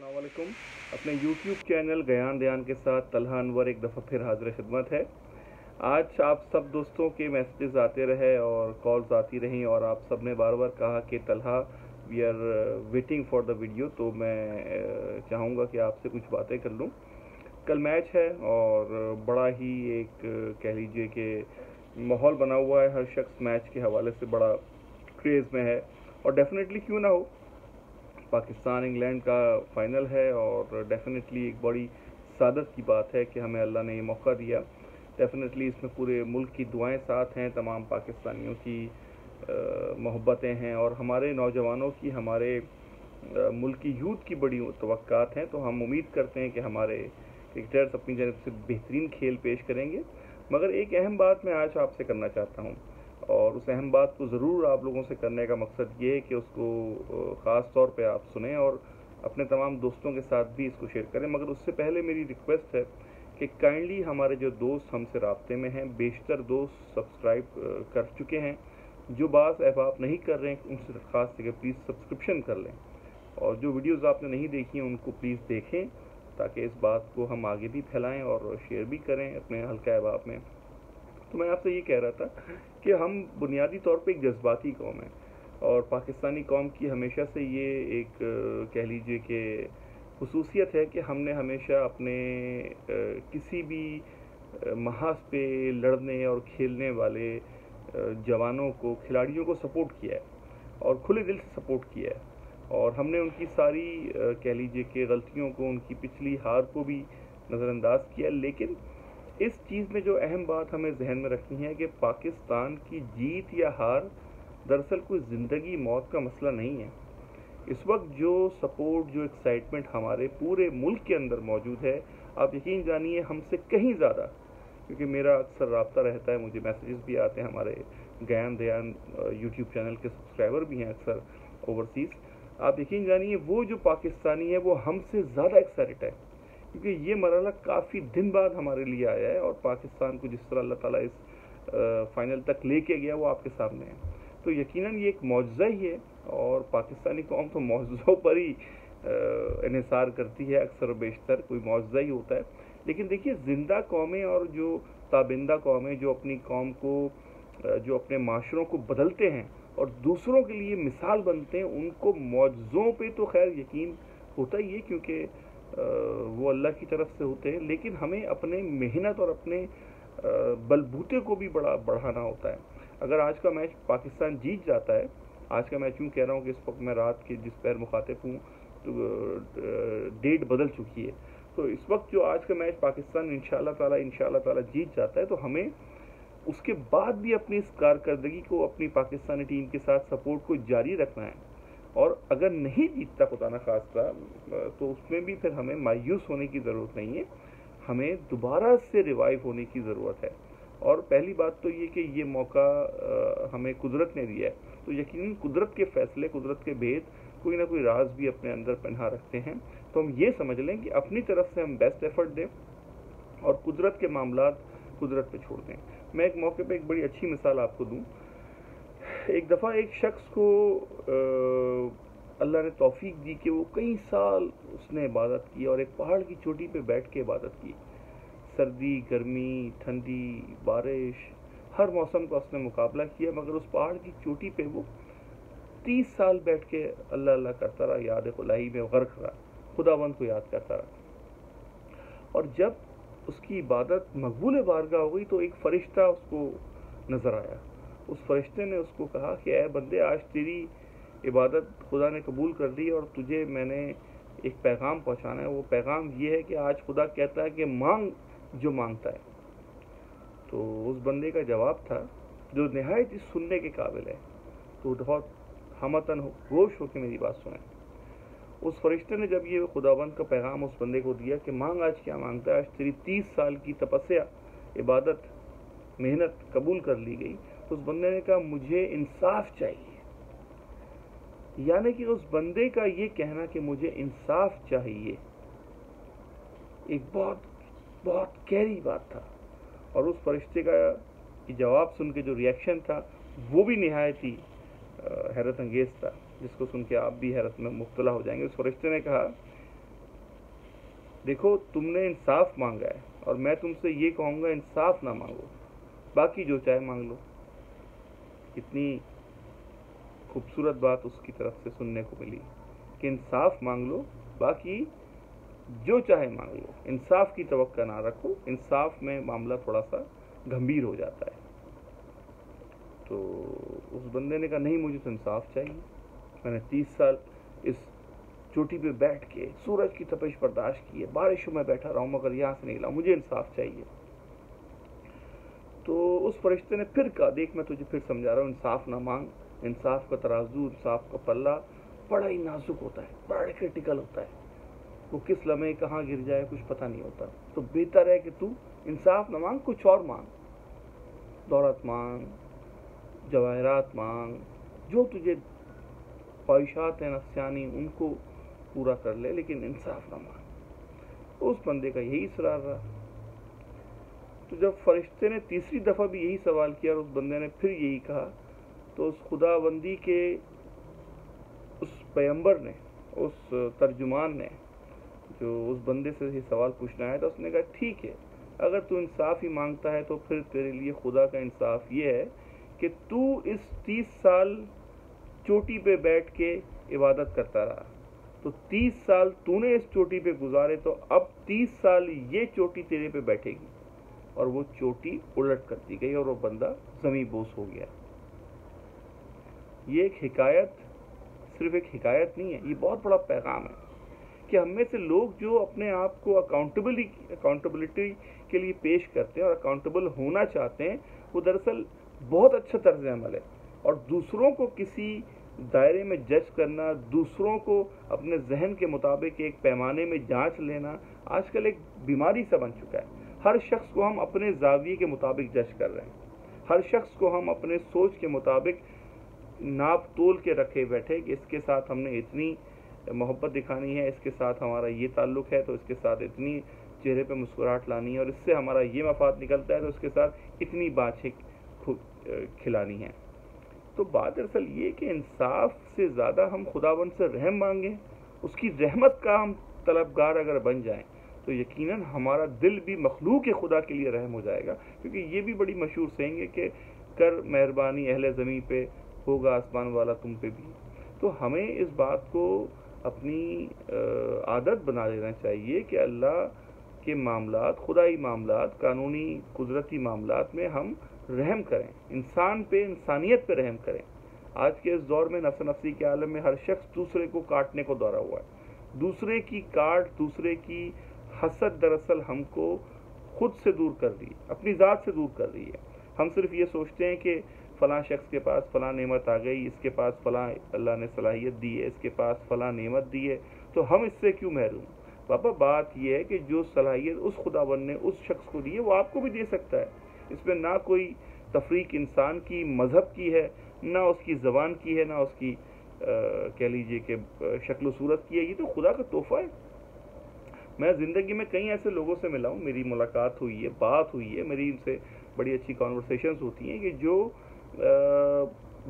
अस्सलाम वालेकुम। अपने YouTube चैनल गयान दयान के साथ तलहा अनवर एक दफ़ा फिर हाजिर खिदमत है। आज आप सब दोस्तों के मैसेजेस आते रहे और कॉल्स आती रहीं और आप सब ने बार बार कहा कि Talha we are waiting for the video, तो मैं चाहूँगा कि आपसे कुछ बातें कर लूँ। कल मैच है और बड़ा ही एक कह लीजिए कि माहौल बना हुआ है, हर शख्स मैच के हवाले से बड़ा क्रेज़ में है और डेफिनेटली क्यों ना हो, पाकिस्तान इंग्लैंड का फाइनल है और डेफिनेटली एक बड़ी सादत की बात है कि हमें अल्लाह ने ये मौका दिया। डेफिनेटली इसमें पूरे मुल्क की दुआएं साथ हैं, तमाम पाकिस्तानियों की मोहब्बतें हैं और हमारे नौजवानों की, हमारे मुल्क की यूथ की बड़ी तवक्कात हैं। तो हम उम्मीद करते हैं कि हमारे क्रिकेटर्स अपनी जानब से बेहतरीन खेल पेश करेंगे। मगर एक अहम बात मैं आज आपसे करना चाहता हूँ और उस अहम बात को ज़रूर आप लोगों से करने का मकसद ये है कि उसको ख़ास तौर पे आप सुनें और अपने तमाम दोस्तों के साथ भी इसको शेयर करें। मगर उससे पहले मेरी रिक्वेस्ट है कि काइंडली हमारे जो दोस्त हमसे राब्ते में हैं, बेशतर दोस्त सब्सक्राइब कर चुके हैं, जो बात अहबाब नहीं कर रहे हैं उनसे दरख्वास्त है कि प्लीज़ सब्सक्रिप्शन कर लें और जो वीडियोज़ आपने नहीं देखी हैं उनको प्लीज़ देखें ताकि इस बात को हम आगे भी फैलाएँ और शेयर भी करें अपने हल्का अहबाब में। तो मैं आपसे ये कह रहा था कि हम बुनियादी तौर पे एक जज्बाती कौम है और पाकिस्तानी कौम की हमेशा से ये एक कह लीजिए कि खुसूसियत है कि हमने हमेशा अपने किसी भी महाज पे लड़ने और खेलने वाले जवानों को, खिलाड़ियों को सपोर्ट किया है और खुले दिल से सपोर्ट किया है और हमने उनकी सारी कह लीजिए कि गलतियों को, उनकी पिछली हार को भी नज़रअंदाज किया। लेकिन इस चीज़ में जो अहम बात हमें जहन में रखनी है कि पाकिस्तान की जीत या हार दरअसल कोई ज़िंदगी मौत का मसला नहीं है। इस वक्त जो सपोर्ट, जो एक्साइटमेंट हमारे पूरे मुल्क के अंदर मौजूद है, आप यकीन जानिए हमसे कहीं ज़्यादा, क्योंकि मेरा अक्सर रब्ता रहता है, मुझे मैसेजेस भी आते हैं, हमारे गयान दयान यूट्यूब चैनल के सब्सक्राइबर भी हैं अक्सर ओवरसीज़। आप यकीन जानिए वो जो पाकिस्तानी है वो हमसे ज़्यादा एक्साइटेड है, क्योंकि ये मरहला काफ़ी दिन बाद हमारे लिए आया है और पाकिस्तान को जिस तरह अल्लाह ताला इस फाइनल तक लेके गया वो आपके सामने है। तो यकीनन ये एक मौजज़ा ही है और पाकिस्तानी कौम तो मौजज़ों पर ही इन्हिसार करती है, अक्सर बेशतर कोई मौजज़ा ही होता है। लेकिन देखिए, ज़िंदा कौमें और जो ताबिंदा कौमें जो अपनी कौम को, जो अपने माशरों को बदलते हैं और दूसरों के लिए मिसाल बनते हैं, उनको मौजज़ों पे तो खैर यकीन होता ही है क्योंकि वो अल्लाह की तरफ से होते हैं। लेकिन हमें अपने मेहनत और अपने बलबूते को भी बड़ा बढ़ाना होता है। अगर आज का मैच पाकिस्तान जीत जाता है, आज का मैच यूँ कह रहा हूँ कि इस वक्त मैं रात के जिस पैर मुखातिब हूँ तो डेट बदल चुकी है, तो इस वक्त जो आज का मैच पाकिस्तान इंशाअल्लाह ताला जीत जाता है तो हमें उसके बाद भी अपनी इस कारकर्दगी को, अपनी पाकिस्तानी टीम के साथ सपोर्ट को जारी रखना है और अगर नहीं जीतता खुदा न खास्ता तो उसमें भी फिर हमें मायूस होने की ज़रूरत नहीं है, हमें दोबारा से रिवाइव होने की ज़रूरत है। और पहली बात तो ये कि ये मौका हमें कुदरत ने दिया है, तो यकीनन कुदरत के फ़ैसले, कुदरत के भेद कोई ना कोई राज भी अपने अंदर पन्हा रखते हैं। तो हम ये समझ लें कि अपनी तरफ से हम बेस्ट एफर्ट दें और कुदरत के मामलात कुदरत पे छोड़ दें। मैं एक मौके पे एक बड़ी अच्छी मिसाल आपको दूं। एक दफ़ा एक शख्स को अल्लाह ने तौफीक दी कि वो कई साल उसने इबादत की और एक पहाड़ की चोटी पे बैठ के इबादत की। सर्दी, गर्मी, ठंडी, बारिश, हर मौसम का उसने मुकाबला किया, मगर उस पहाड़ की चोटी पे वो 30 साल बैठ के अल्लाह अल्लाह करता रहा, याद खुलाई में गर्क रहा, खुदावंद को याद करता रहा। और जब उसकी इबादत मकबूल बारगाह हो गई तो एक फ़रिश्ता उसको नज़र आया। उस फरिश्ते ने उसको कहा कि ऐ बंदे, आज तेरी इबादत खुदा ने कबूल कर ली और तुझे मैंने एक पैगाम पहुंचाना है। वो पैगाम ये है कि आज खुदा कहता है कि मांग जो मांगता है। तो उस बंदे का जवाब था, जो नहायत ही सुनने के काबिल है, तो बहुत हमतन गोश हो के मेरी बात सुने। उस फरिश्ते ने जब ये खुदाबंद का पैगाम उस बंदे को दिया कि मांग आज क्या मांगता है, आज तेरी 30 साल की तपस्या, इबादत, मेहनत कबूल कर ली गई, तो उस बंदे ने कहा मुझे इंसाफ चाहिए। यानी कि उस बंदे का ये कहना कि मुझे इंसाफ चाहिए एक बहुत बहुत गहरी बात था और उस फरिश्ते का जवाब सुन के जो रिएक्शन था वो भी निहायत ही हैरत अंगेज था, जिसको सुन के आप भी हैरत में मुब्तला हो जाएंगे। उस फरिश्ते ने कहा دیکھو تم نے انصاف مانگا ہے اور میں تم سے یہ کہوں گا انصاف نہ مانگو، باقی جو چاہے مانگ لو۔ کتنی خوبصورت بات اس کی طرف سے سننے کو ملی کہ انصاف مانگ لو، باقی جو چاہے مانگ لو، انصاف کی توقع نہ رکھو، انصاف میں معاملہ تھوڑا سا گمبھیر ہو جاتا ہے۔ تو اس بندے نے کہا نہیں مجھے تو انصاف چاہیے، میں نے 30 سال اس چوٹی پہ بیٹھ کے سورج کی تپش برداشت کی ہے، بارشوں میں بیٹھا رہا ہوں مگر یہاں سے نہیں لاؤں، مجھے انصاف چاہیے۔ تو اس فرشتے نے پھر کہا دیکھ میں تجھے پھر سمجھا رہا ہوں، انصاف نہ مانگ، انصاف کا ترازو، انصاف کا پلہ بڑا ہی نازک ہوتا ہے، بڑا کرٹیکل ہوتا ہے، وہ کس لمحے کہاں گر جائے کچھ پتہ نہیں ہوتا۔ تو بہتر ہے کہ تو انصاف نہ مانگ، کچھ اور مانگ، دولت مانگ، جواہرات مانگ، جو تجھے خواہشات ہیں نفسانی ان کو پورا کر لے، لیکن انصاف نہ مانگ۔ اس بندے کا یہی اصرار رہا۔ تو جب فرشتے نے تیسری دفعہ بھی یہی سوال کیا اور اس بندے نے پھر یہی کہا، تو اس خدا بندی کے اس پیغمبر نے، اس ترجمان نے جو اس بندے سے یہ سوال پوچھنا ہے، تو اس نے کہا ٹھیک ہے، اگر تو انصاف ہی مانگتا ہے تو پھر تیرے لیے خدا کا انصاف یہ ہے کہ تو اس 30 سال چوٹی پہ بیٹھ کے عبادت کرتا رہا، تو 30 سال تو نے اس چوٹی پہ گزارے، تو اب 30 سال یہ چوٹی تیرے پہ بیٹھے گی۔ اور وہ چوٹی الٹ کر دی گئی اور وہ بندہ زمیں بوس ہو گیا۔ یہ ایک حکایت صرف ایک حکایت نہیں ہے، یہ بہت بڑا پیغام ہے کہ ہم میں سے لوگ جو اپنے آپ کو اکاؤنٹیبلٹی کے لیے پیش کرتے ہیں اور اکاؤنٹیبل ہونا چاہتے ہیں، وہ دراصل بہت اچھا طرز عمل ہے، اور دوسروں کو کسی دائرے میں جج کرنا، دوسروں کو اپنے ذہن کے مطابق ایک پیمانے میں جانچ لینا آج کل ایک بیماری سا بن چکا ہے۔ ہر شخص کو ہم اپنے زاویے کے مطابق جج کر رہے ہیں، ہر شخص کو ہم اپنے سوچ کے مطابق ناپ تول کے رکھے بیٹھے کہ اس کے ساتھ ہم نے اتنی محبت دکھانی ہے، اس کے ساتھ ہمارا یہ تعلق ہے تو اس کے ساتھ اتنی چہرے پہ مسکراہٹ لانی ہے، اور اس سے ہمارا یہ مفاد نکلتا ہے تو اس کے ساتھ اتنی باتیں کھلانی ہیں۔ تو بات دراصل یہ کہ انصاف سے زیادہ ہم خداوند سے رحم مانگیں، اس کی رحمت کا ہم طلبگار اگر بن جائیں تو یقیناً ہمارا دل بھی مخلوق خدا کے لیے رحم ہو جائے گا، کیونکہ یہ بھی بڑی مشہور سینگ ہے کہ کر مہربانی اہل زمین پہ، ہوگا آسمان والا تم پہ بھی۔ تو ہمیں اس بات کو اپنی عادت بنا لینا چاہیے کہ اللہ کے معاملات، خدائی معاملات، قانونی قدرتی معاملات میں ہم رحم کریں، انسان پہ، انسانیت پہ رحم کریں۔ آج کے اس دور میں نفس نفسی کے عالم میں ہر شخص دوسرے کو کاٹنے کو دوڑا ہوا ہے۔ دوسرے کی کاٹ، دوسرے کی حسد دراصل ہم کو خود سے دور کر رہی ہے، اپنی ذات سے دور کر رہی ہے۔ ہم صرف یہ سوچتے ہیں کہ فلاں شخص کے پاس فلاں نعمت آ گئی، اس کے پاس فلاں اللہ نے صلاحیت دی ہے، اس کے پاس فلاں نعمت دی ہے، تو ہم اس سے کیوں محروم؟ بابا بات یہ ہے کہ جو صلاحیت اس خداوند نے اس شخص کو دی ہے وہ آپ کو بھی دے سکتا ہے۔ اس میں نہ کوئی تفریق انسان کی، مذہب کی ہے، نہ اس کی زبان کی ہے، نہ اس کی کہہ لیجئے کہ شکل و صورت کی ہے، یہ تو خدا کا تحفہ ہے۔ میں زندگی میں کئی ایسے لوگوں سے ملا ہوں، میری ملاقات ہوئی ہے، بات ہوئی ہے، میری ان سے بڑی اچھی کانورسیشنز ہوتی ہیں کہ جو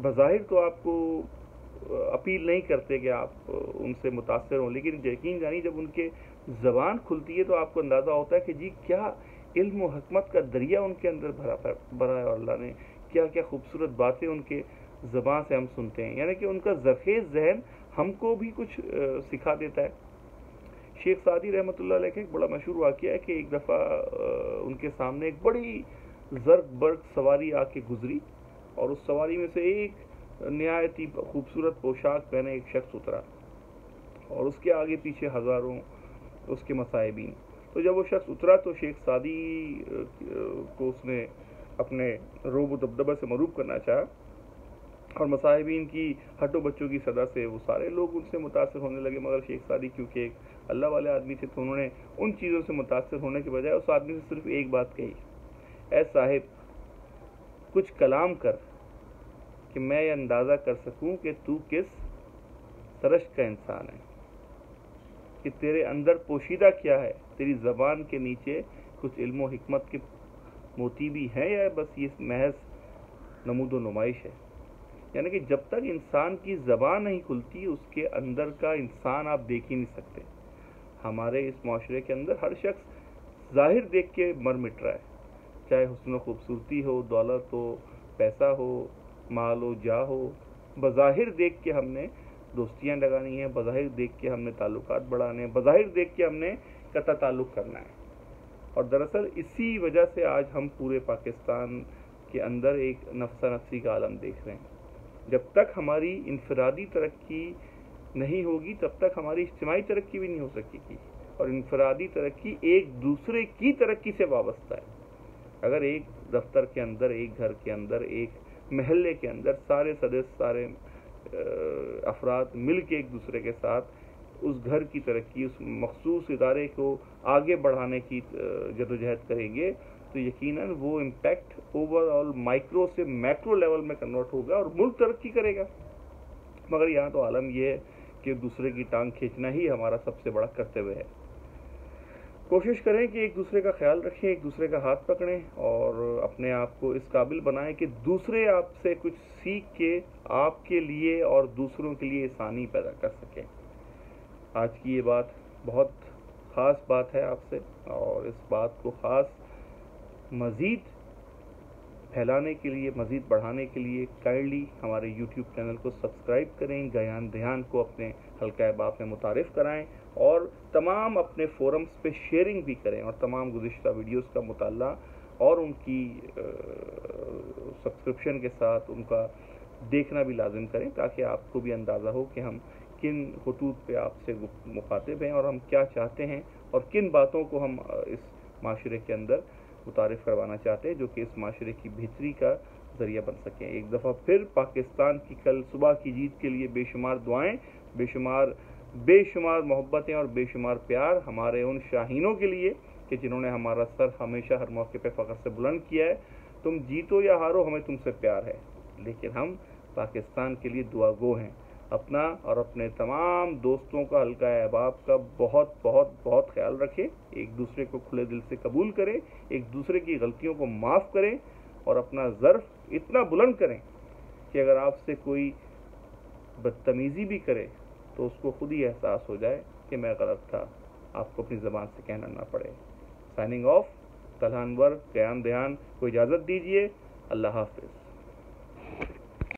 بظاہر تو آپ کو اپیل نہیں کرتے کہ آپ ان سے متاثر ہوں، لیکن یقین جانی جب ان کے زبان کھلتی ہے تو آپ کو اندازہ ہوتا ہے کہ جی کیا علم و حکمت کا دریا ان کے اندر بھرا ہے، اور اللہ نے کیا کیا خوبصورت باتیں ان کے زبان سے ہم سنتے ہیں، یعنی کہ ان کا زرخیز ذہن ہم کو بھی کچھ سکھا دیتا ہے۔ شیخ سعدی رحمۃ اللہ علیہ کا ایک بڑا مشہور واقعہ ہے کہ ایک دفعہ ان کے سامنے ایک بڑی زرق برق سواری آ کے گزری، اور اس سواری میں سے ایک نہایت ہی خوبصورت پوشاک پہنے ایک شخص اترا، اور اس کے آگے پیچھے ہزاروں اس کے مصاحبین۔ تو جب وہ شخص اترا تو شیخ سعدی کو اس نے اپنے روب و دبدبہ سے مروب کرنا چاہا، اور مصاحبین کی ہٹو بچوں کی صدا سے وہ سارے لوگ ان سے متاثر ہونے لگے، مگر شیخ سعدی کیونکہ ایک اللہ والے آدمی تھے تو انہوں نے ان چیزوں سے متاثر ہونے کے بجائے اس آدمی سے صرف ایک بات کہی، اے صاحب کچھ کلام کر کہ میں یہ اندازہ کر سکوں کہ تو کس سرشت کا انسان ہے، کہ تیرے اندر پوشیدہ کیا ہے، تیری زبان کے نیچے کچھ علم و حکمت کے موتی بھی ہیں یا بس یہ محض نمود و نمائش ہے۔ یعنی کہ جب تک انسان کی زبان نہیں کھلتی اس کے اندر کا انسان آپ دیکھ ہی نہیں سکتے۔ हमारे इस माशरे के अंदर हर शख्स ज़ाहिर देख के मर मिट रहा है, चाहे हुस्न खूबसूरती हो, दौलत हो, पैसा हो, माल हो, जा हो। बज़ाहिर देख के हमने दोस्तियां लगानी है, बज़ाहिर देख के हमने ताल्लुकात बढ़ाने हैं, बज़ाहिर देख के हमने कता ताल्लुक करना है। और दरअसल इसी वजह से आज हम पूरे पाकिस्तान के अंदर एक नफसा नफसी का आलम देख रहे हैं। जब तक हमारी इनफरादी तरक्की नहीं होगी तब तक हमारी इज्तिमाई तरक्की भी नहीं हो सकेगी। और इनफरादी तरक्की एक दूसरे की तरक्की से वाबस्ता है। अगर एक दफ्तर के अंदर, एक घर के अंदर, एक महल्ले के अंदर सारे सदस्य, सारे अफराद मिल के एक दूसरे के साथ उस घर की तरक्की, उस मखसूस इदारे को आगे बढ़ाने की जदोजहद करेंगे तो यकीनन वो इम्पैक्ट ओवरऑल माइक्रो से मैक्रो लेवल में कन्वर्ट होगा और मुल्क तरक्की करेगा। मगर यहाँ तो आलम ये है कि दूसरे की टांग खींचना ही हमारा सबसे बड़ा कर्तव्य है। कोशिश करें कि एक दूसरे का ख्याल रखें, एक दूसरे का हाथ पकड़ें और अपने आप को इस काबिल बनाएं कि दूसरे आपसे कुछ सीख के आपके लिए और दूसरों के लिए आसानी पैदा कर सकें। आज की ये बात बहुत ख़ास बात है आपसे, और इस बात को ख़ास मज़ीद फैलाने के लिए, मज़ीद बढ़ाने के लिए काइंडली हमारे यूट्यूब चैनल को सब्सक्राइब करें, गयान दयान को अपने हल्का अहबाब में मुतारिफ़ कराएं और तमाम अपने फोरम्स पे शेयरिंग भी करें और तमाम गुज़िश्ता वीडियोस का मुताला और उनकी सब्सक्रिप्शन के साथ उनका देखना भी लाजिम करें, ताकि आपको भी अंदाज़ा हो कि हम किन खतूत पे आपसे मुखातिब हैं और हम क्या चाहते हैं और किन बातों को हम इस माशरे के अंदर मुतारिफ़ करवाना चाहते हैं, जो कि इस माशरे की बेहतरी का ज़रिया बन सकें। एक दफ़ा फिर पाकिस्तान की कल सुबह की जीत के लिए बेशुमार दुआएं, बेशुमार मोहब्बतें और बेशुमार प्यार हमारे उन शाहीनों के लिए कि जिन्होंने हमारा सर हमेशा हर मौके पे फ़ख्र से बुलंद किया है। तुम जीतो या हारो, हमें तुमसे प्यार है, लेकिन हम पाकिस्तान के लिए दुआ गो हैं। अपना और अपने तमाम दोस्तों का, हल्का अहबाब का बहुत बहुत बहुत ख्याल रखें। एक दूसरे को खुले दिल से कबूल करें, एक दूसरे की गलतियों को माफ़ करें और अपना ज़र्फ़ इतना बुलंद करें कि अगर आपसे कोई बदतमीज़ी भी करे तो उसको खुद ही एहसास हो जाए कि मैं गलत था, आपको अपनी ज़बान से कहना ना पड़े। साइनिंग ऑफ, तलहा अनवर, गयान दयान को इजाज़त दीजिए। अल्लाह हाफ़िज़।